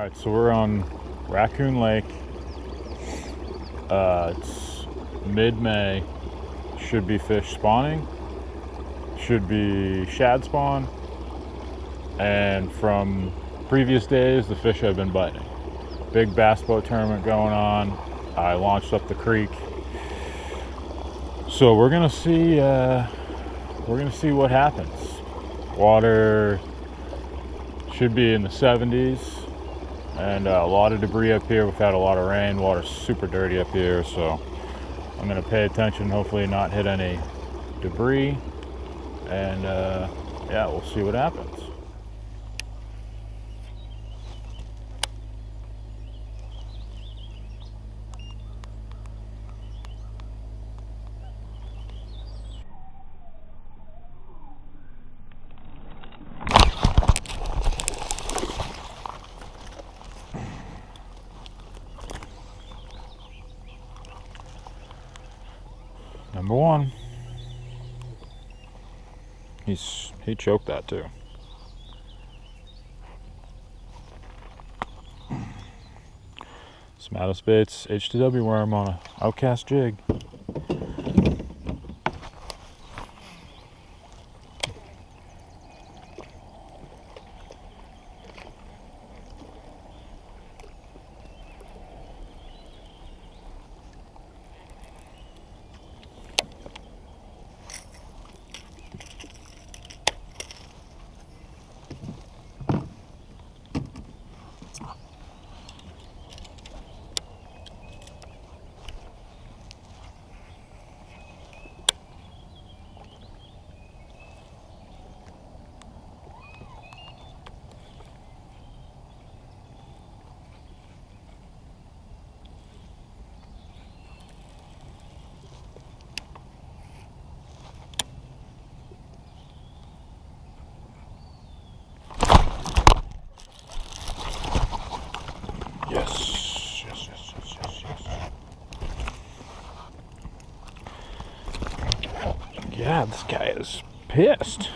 Alright, so we're on Raccoon Lake. It's mid-May. Should be fish spawning. Should be shad spawn. And from previous days, the fish have been biting. Big bass boat tournament going on. I launched up the creek. So we're gonna see what happens. Water should be in the 70s. And a lot of debris up here. We've had a lot of rain. Water's super dirty up here, so I'm gonna pay attention, hopefully not hit any debris, and yeah, we'll see what happens. Number one. He choked that too. Smatus baits, H2W worm on a outcast jig. Yes. Yeah, this guy is pissed.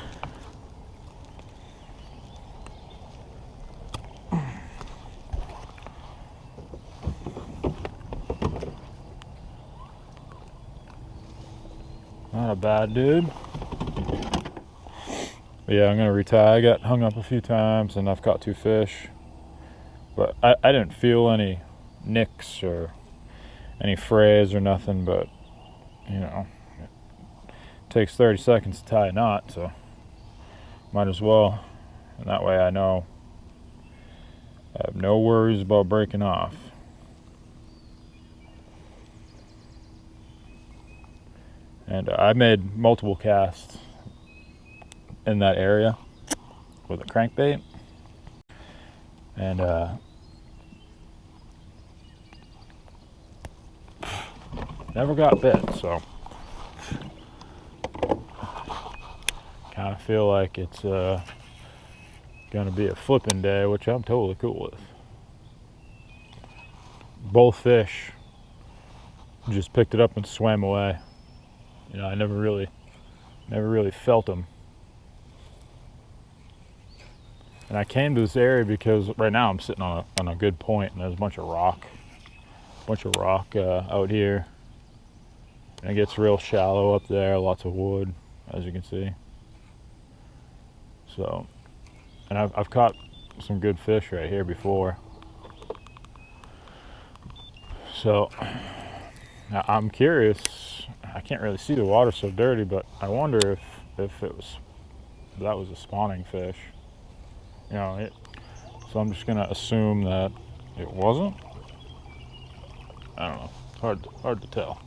Not a bad dude. But yeah, I'm gonna retie. I got hung up a few times and I've caught 2 fish. But I didn't feel any nicks or any frays or nothing, but you know, it takes 30 seconds to tie a knot, so might as well. And that way I know I have no worries about breaking off. And I made multiple casts in that area with a crankbait. And never got bit, so kind of feel like it's gonna be a flipping day, which I'm totally cool with. Both fish just picked it up and swam away. You know, I never really felt them. And I came to this area because right now I'm sitting on a good point, and there's a bunch of rock out here. And it gets real shallow up there, lots of wood, as you can see. So, and I've caught some good fish right here before. So, I'm curious. I can't really see the water so dirty, but I wonder if that was a spawning fish. You know, so I'm just gonna assume that it wasn't. I don't know. Hard to tell.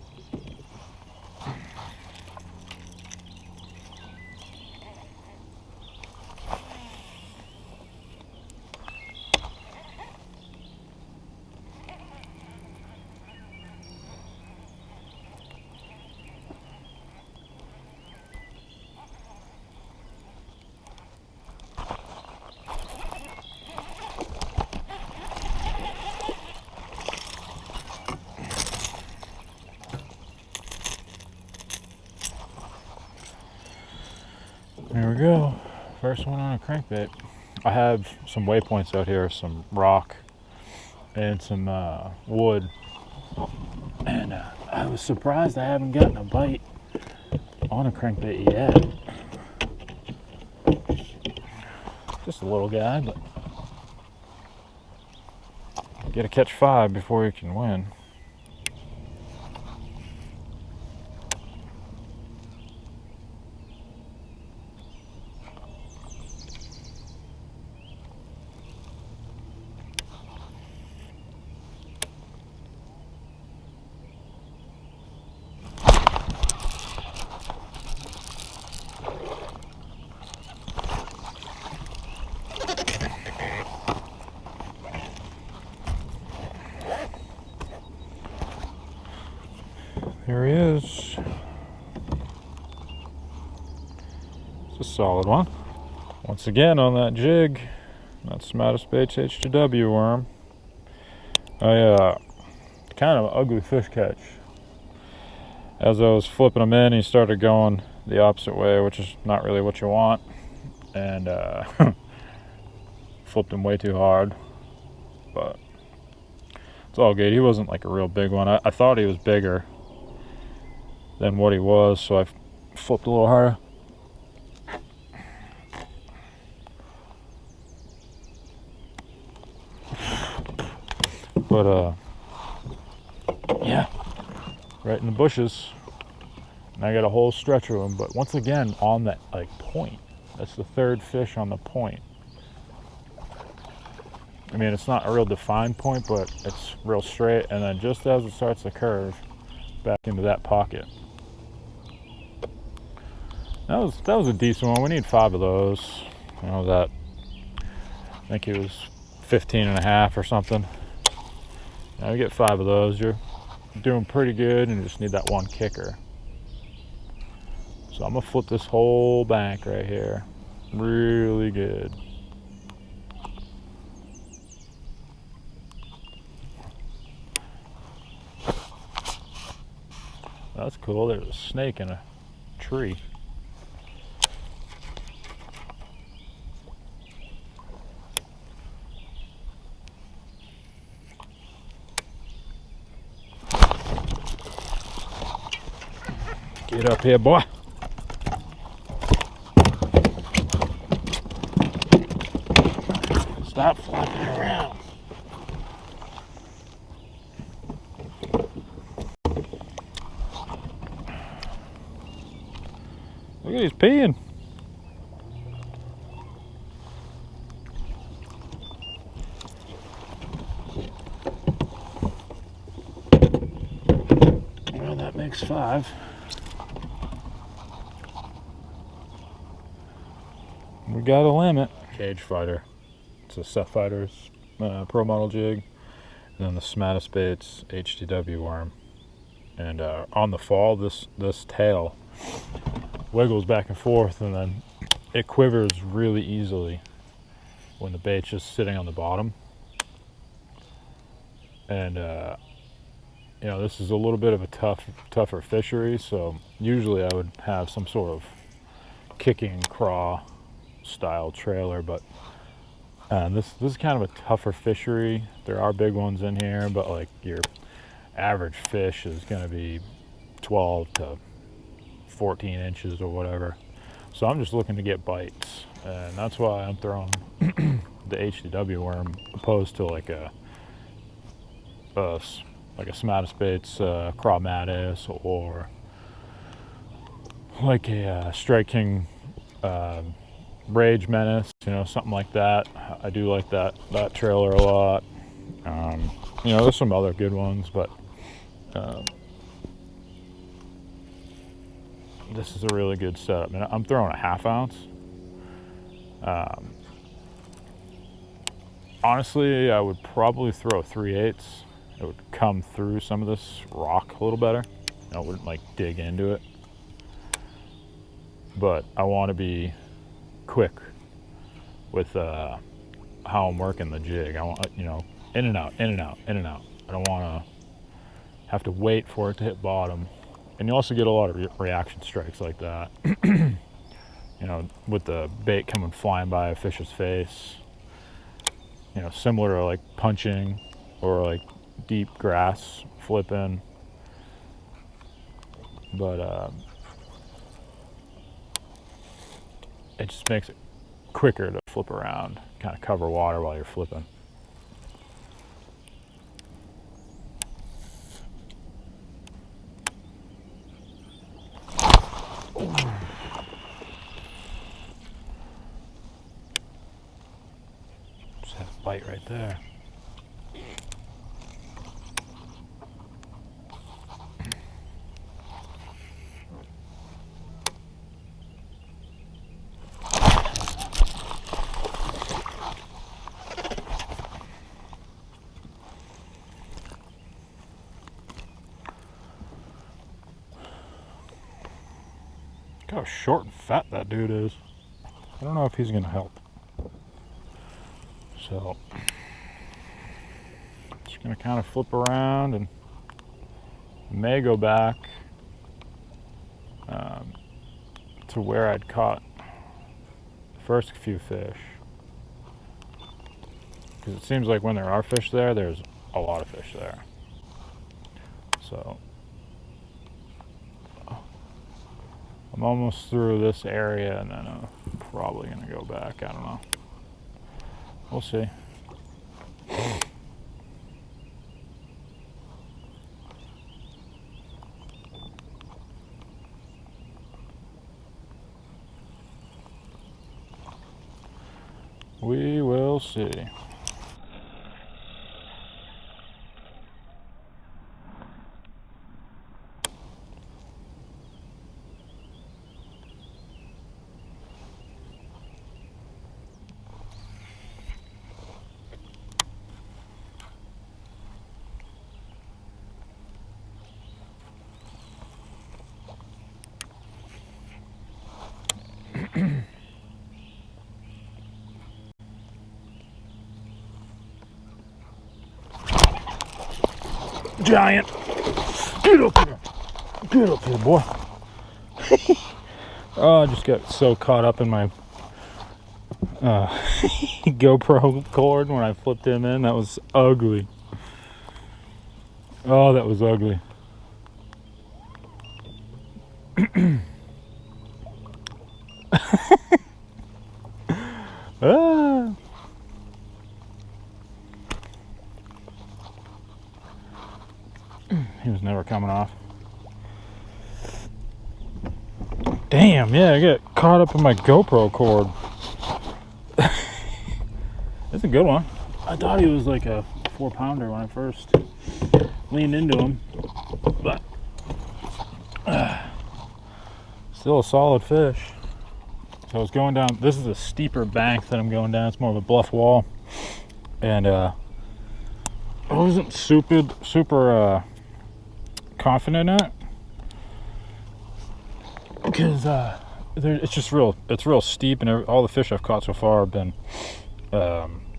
There we go. First one on a crankbait. I have some waypoints out here, some rock and some wood. And I was surprised I haven't gotten a bite on a crankbait yet. Just a little guy, but you gotta catch 5 before you can win. Here he is. It's a solid one. Once again on that jig, that Smatus Baits H2W worm. Kind of an ugly fish catch. As I was flipping him in, he started going the opposite way, which is not really what you want. And flipped him way too hard. But it's all good. He wasn't like a real big one. I thought he was bigger than what he was, so I flipped a little harder. But yeah, right in the bushes, and I got a whole stretch of them. But once again, on that like point, that's the 3rd fish on the point. I mean, it's not a real defined point, but it's real straight, and then just as it starts to curve back into that pocket. That was a decent one. We need 5 of those. You know, that, I think it was 15.5 or something. Now we get 5 of those, you're doing pretty good, and you just need that one kicker. So I'm gonna flip this whole bank right here really good. That's cool. There's a snake in a tree. Get up here, boy. Stop flopping around. Look at he's peeing. Well, that makes 5. We got a limit. Cage Fighter. It's a Seth Fighter's pro model jig. And then the Smatus Baits HTW worm. And on the fall, this tail wiggles back and forth, and then it quivers really easily when the bait's just sitting on the bottom. And you know, this is a little bit of a tougher fishery, so usually I would have some sort of kicking craw style trailer, but this is kind of a tougher fishery. There are big ones in here, but like your average fish is going to be 12 to 14 inches or whatever. So I'm just looking to get bites, and that's why I'm throwing the HDW worm opposed to like a Smatus Baits Crawmatis, or like a Strike King Rage Menace, you know, something like that. I do like that trailer a lot. You know, there's some other good ones, but this is a really good setup. And I'm throwing a 1/2 ounce. Honestly, I would probably throw 3/8. It would come through some of this rock a little better. I wouldn't like dig into it. But I want to be quick with how I'm working the jig. I want, you know, in and out, in and out, in and out. I don't want to have to wait for it to hit bottom. And you also get a lot of reaction strikes like that. You know, with the bait coming flying by a fish's face. You know, similar to like punching or like deep grass flipping, but it just makes it quicker to flip around, kind of cover water while you're flipping. Just had a bite right there. Look how short and fat that dude is. I don't know if he's gonna help. So, just gonna kind of flip around and may go back to where I'd caught the first few fish. Because it seems like when there are fish there, there's a lot of fish there. So, I'm almost through this area and then I'm probably gonna go back. I don't know. We'll see. We will see. Giant. Get up here. Get up here, boy. Oh, I just got so caught up in my GoPro cord when I flipped him in. That was ugly. Oh, that was ugly. Ah. He was never coming off. Damn, yeah, I got caught up in my GoPro cord. That's a good one. I thought he was like a 4-pounder when I first leaned into him, but still a solid fish. So I was going down, this is a steeper bank that I'm going down, it's more of a bluff wall, and I wasn't super confident in it, because it's real steep, and all the fish I've caught so far have been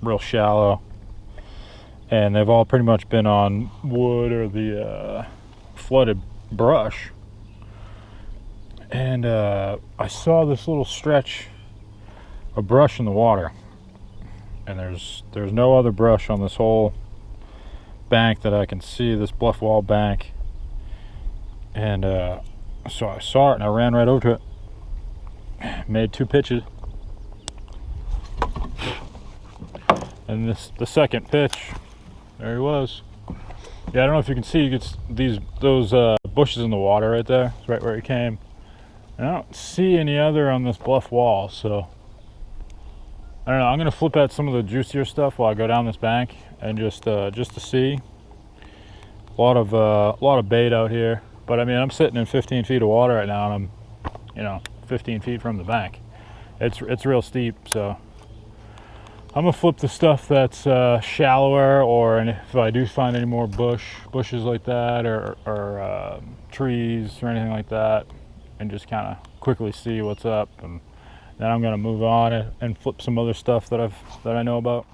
real shallow, and they've all pretty much been on wood or the flooded brush. And I saw this little stretch of brush in the water, and there's no other brush on this whole bank that I can see, this bluff wall bank. And so I saw it and I ran right over to it, made 2 pitches, and the second pitch, there he was. Yeah, I don't know if you can see, you get those bushes in the water right there. It's right where he came. And I don't see any other on this bluff wall, so I don't know. I'm gonna flip at some of the juicier stuff while I go down this bank, and just to see. A lot of bait out here, but I mean, I'm sitting in 15 feet of water right now, and I'm 15 feet from the bank. It's real steep, so I'm gonna flip the stuff that's shallower, and if I do find any more bushes like that, or trees or anything like that, and just kind of quickly see what's up, and then I'm gonna move on and flip some other stuff that I know about.